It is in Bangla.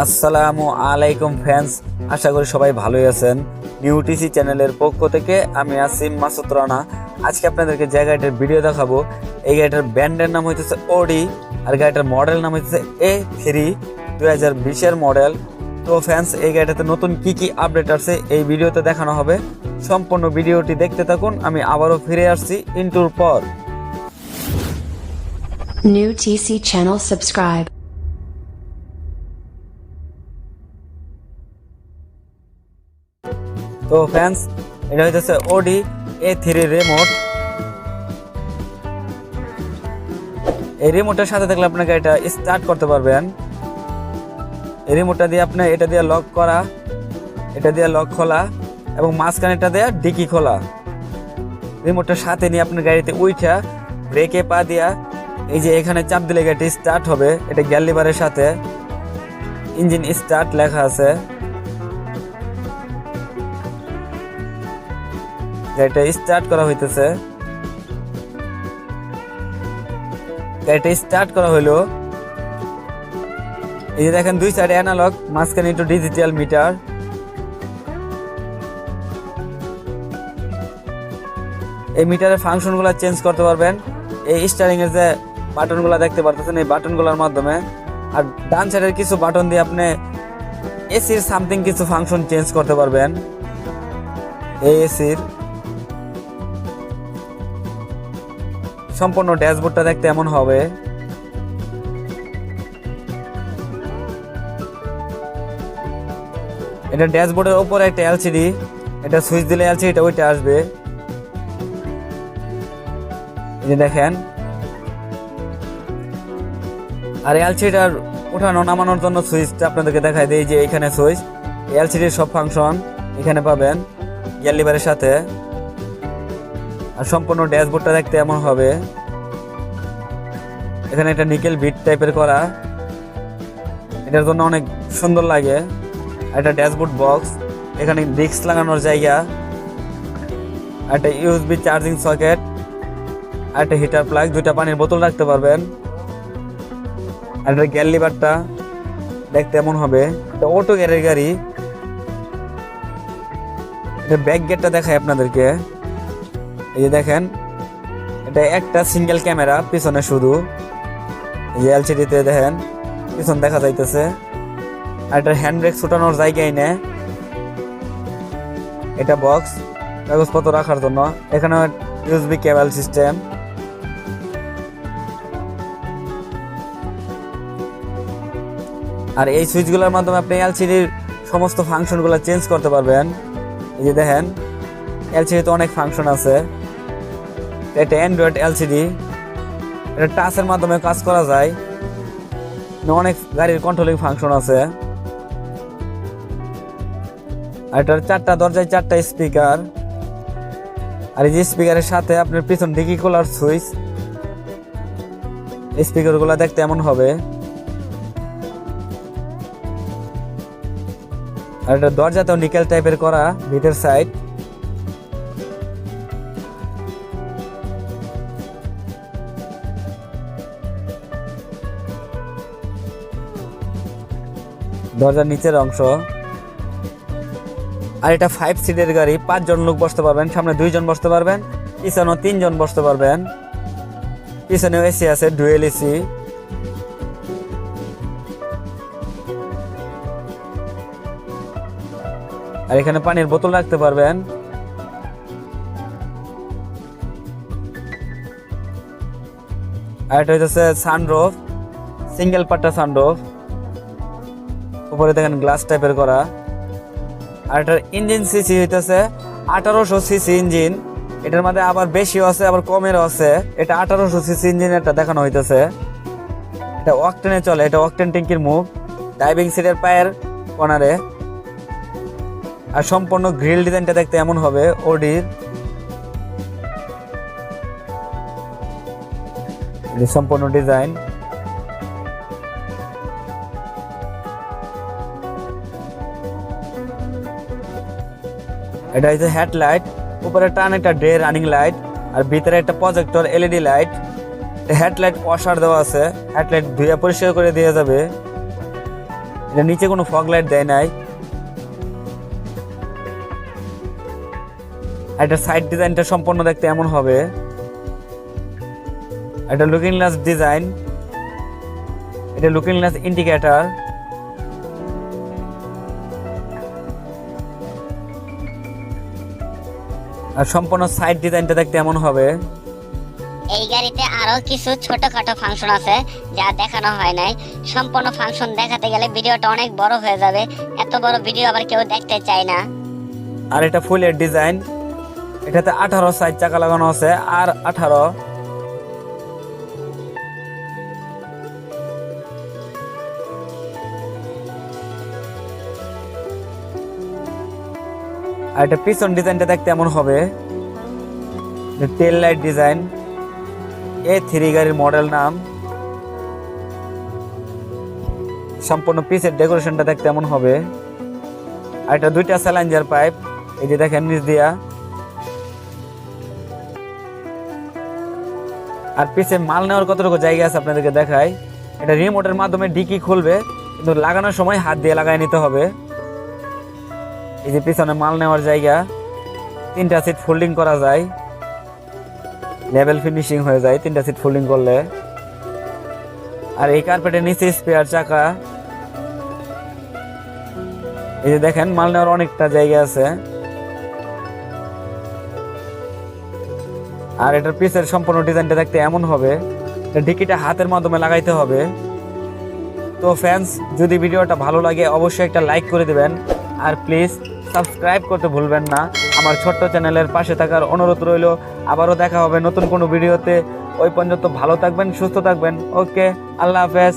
আসসালামু আলাইকুম ফ্রেন্ডস, আশা করি সবাই ভালোই আছেন। নিউটিসি চ্যানেলের পক্ষ থেকে আমি আসিম মাসুদ রানা। আজকে আপনাদেরকে যে গাড়িটার ভিডিও দেখাবো, এই গাড়িটার ব্র্যান্ডের নাম হইতেছে অডি, আর গাড়িটার মডেল নাম হইতেছে A3 2020 মডেল। তো ফ্রেন্ডস, এই গাড়িটাতে নতুন কি কি আপডেট আছে এই ভিডিওতে দেখানো হবে। সম্পূর্ণ ভিডিওটি দেখতে থাকুন। আমি আবারও ফিরে আসছি ইন্টুর পর। New TC channel subscribe. তো ফ্রেন্ডস, এটা হইতেছে অডি A3 রিমোট। এই রিমোটের সাথে থাকলে আপনাকে এটা স্টার্ট করতে পারবেন। এই রিমোটটা দিয়ে আপনি এটা দিয়ে লক করা, এটা দিয়ে লক খোলা এবং মাঝখানে এটা দিয়ে ডিকি খোলা। রিমোটটার সাথে নিয়ে আপনার গাড়িতে উইঠা ব্রেকে পা দিয়া এই যে এখানে চাপ দিলে গাড়িটি স্টার্ট হবে। এটা গিয়ার লিভারের সাথে ইঞ্জিন স্টার্ট লেখা আছে। গাড়িটা স্টার্ট করা হইতেছে। গাড়িটা স্টার্ট করা হইলো। এই যে দেখেন, দুই সাইডে অ্যানালগ, মাঝখানে একটু ডিজিটাল মিটার। এই মিটারের ফাংশনগুলো চেঞ্জ করতে পারবেন এই স্টিয়ারিং এর যে বাটনগুলো দেখতে পারতেছেন, এই বাটনগুলোর মাধ্যমে। আর ডান সাইডের কিছু বাটন দিয়ে আপনি এসির সামথিং কিছু ফাংশন চেঞ্জ করতে পারবেন। এই এসির সম্পূর্ণ ড্যাশবোর্ডটা দেখতে এমন হবে। এটা ড্যাশবোর্ডের উপরে একটা এলসিডি, এটা সুইচ দিলে এলসিডিটা ওইটা আসবে। এই যে দেখেন, আর এলসিডিটার উঠানো নামানোর জন্য সুইচটা আপনাদেরকে দেখাই দেই। যে এখানে সুইচ, এলসিডির সব ফাংশন এখানে পাবেন গিয়ার লিভারের সাথে। আর সম্পূর্ণ ড্যাশবোর্ডটা দেখতে এমন হবে। এখানে একটা নিকেল বিট টাইপের করা, এটার জন্য অনেক সুন্দর লাগে। একটা ড্যাশবোর্ড বক্স, এখানে ডিস্ক লাগানোর জায়গা, একটা ইউএসবি চার্জিং সকেট, আর একটা হিটার প্লাগ, দুইটা পানির বোতল রাখতে পারবেন। আর একটা গিয়ার লিভারটা দেখতে এমন হবে। এটা অটো গিয়ারের গাড়ি। এটা ব্যাক গেটটা দেখায় আপনাদেরকে। এই যে দেখেন, এটা একটা সিঙ্গেল ক্যামেরা পিছনে শুধু। এই যে এলসিডিতে দেখেন পিছন দেখা যাইতেছে। আর এটা হ্যান্ড ব্রেক ছুটানোর জায়গায় নেই। এটা বক্স কাগজপত্র রাখার জন্য। এখানে ইউএসবি কেবল সিস্টেম। আর এই সুইচগুলোর মাধ্যমে আপনি এলসিডির সমস্ত ফাংশনগুলো চেঞ্জ করতে পারবেন। এই যে দেখেন, এলসিডিতে অনেক ফাংশন আছে। এটা অ্যান্ড্রয়েড এলসিডি, এটা টাচের মাধ্যমে কাজ করা যায়। অনেক গাড়ির কন্ট্রোলিং ফাংশন আছে। আর এটার চারটা দরজায় চারটা স্পিকার। আর এই যে স্পিকারের সাথে আপনার পিছন ডিকি খোলার সুইচ। স্পিকারগুলো দেখতে এমন হবে। আর এটা দরজাতেও নিকেল টাইপের করা ভিতর সাইড। দরজার নিচের অংশ। আর এটা 5 সিটের গাড়ি, 5 জন লোক বসতে পারবেন। সামনে 2 জন বসতে পারবেন, পিছনেও 3 জন বসতে পারবেন। পিছনেও এসি আছে, ডুয়েল এসি। আর এখানে পানির বোতল রাখতে পারবেন। আর এটা হচ্ছে সানরুফ, সিঙ্গেল পাট্টা সানরুফ। উপরে দেখেন গ্লাস টাইপের করা। আর এটার ইঞ্জিন সিসি হইতেছে 1800 সিসি ইঞ্জিন। এটার মধ্যে আবার বেশিও আছে আবার কমেরও আছে। এটা 1800 সিসি ইঞ্জিন এটা দেখানো হইতেছে। এটা অকটেনে চলে, এটা অকটেন ট্যাঙ্কির মুখ, ড্রাইভিং সিটের পায়ের কর্নারে। আর সম্পূর্ণ গ্রিল ডিজাইনটা দেখতে এমন হবে অডির। সম্পূর্ণ ডিজাইন। এটা হচ্ছে হেডলাইট, উপরে টান একটা ডে রানিং লাইট, আর ভিতরে একটা projector LED light. Headlight washer দেওয়া আছে, হেডলাইট ধুয়ে পরিষ্কার করে দিয়ে যাবে। এটা নিচে কোনো ফগ লাইট দেয় নাই। এটা সাইড ডিজাইনটা সম্পূর্ণ দেখতে এমন হবে। এটা লুকিং গ্লাস ডিজাইন, এটা লুকিং গ্লাস ইন্ডিকেটর, আর সম্পূর্ণ সাইড ডিজাইনটা দেখতে এমন হবে। এই গাড়িতে আরো কিছু ছোটখাটো ফাংশন আছে যা দেখানো হয় নাই। সম্পূর্ণ ফাংশন দেখাতে গেলে ভিডিওটা অনেক বড় হয়ে যাবে, এত বড় ভিডিও আবার কেউ দেখতে চায় না। আর এটা ফুলের ডিজাইন, এটাতে 18 সাইড চাকা লাগানো আছে আর 18। আর এটা পিছন ডিজাইনটা দেখতে এমন হবে। টেল লাইট ডিজাইন, A3 গাড়ির মডেল নাম। সম্পূর্ণ পিসের ডেকোরেশনটা দেখতে এমন হবে। আর এটা 2টা স্যালেঞ্জার পাইপ, এই যে দেখেন নিচ দিয়া। আর পিছে মাল নেওয়ার কতটুকু জায়গা আছে আপনাদেরকে দেখাই। এটা রিমোটের মাধ্যমে ডিকি খুলবে, কিন্তু লাগানোর সময় হাত দিয়ে লাগাই নিতে হবে। এই যে পিছনে মাল নেওয়ার জায়গা, 3টা সিট ফোল্ডিং করা যায়, লেভেল ফিনিশিং হয়ে যায় 3টা সিট ফোল্ডিং করলে। আর এই কার্পেটের নিচে স্পেয়ার চাকা, এই যে দেখেন মাল নেওয়ার অনেকটা জায়গা আছে। আর এটার পিছের সম্পূর্ণ ডিজাইনটা দেখতে এমন হবে। ডিকিটা হাতের মাধ্যমে লাগাইতে হবে। তো ফ্রেন্ডস, যদি ভিডিওটা ভালো লাগে অবশ্যই একটা লাইক করে দিবেন, আর প্লিজ সাবস্ক্রাইব করতে ভুলবেন না। আমার ছোট্ট চ্যানেলের পাশে থাকার অনুরোধ রইল। আবারও দেখা হবে নতুন কোনো ভিডিওতে। ওই পর্যন্ত ভালো থাকবেন, সুস্থ থাকবেন। ওকে, আল্লাহ হাফেজ।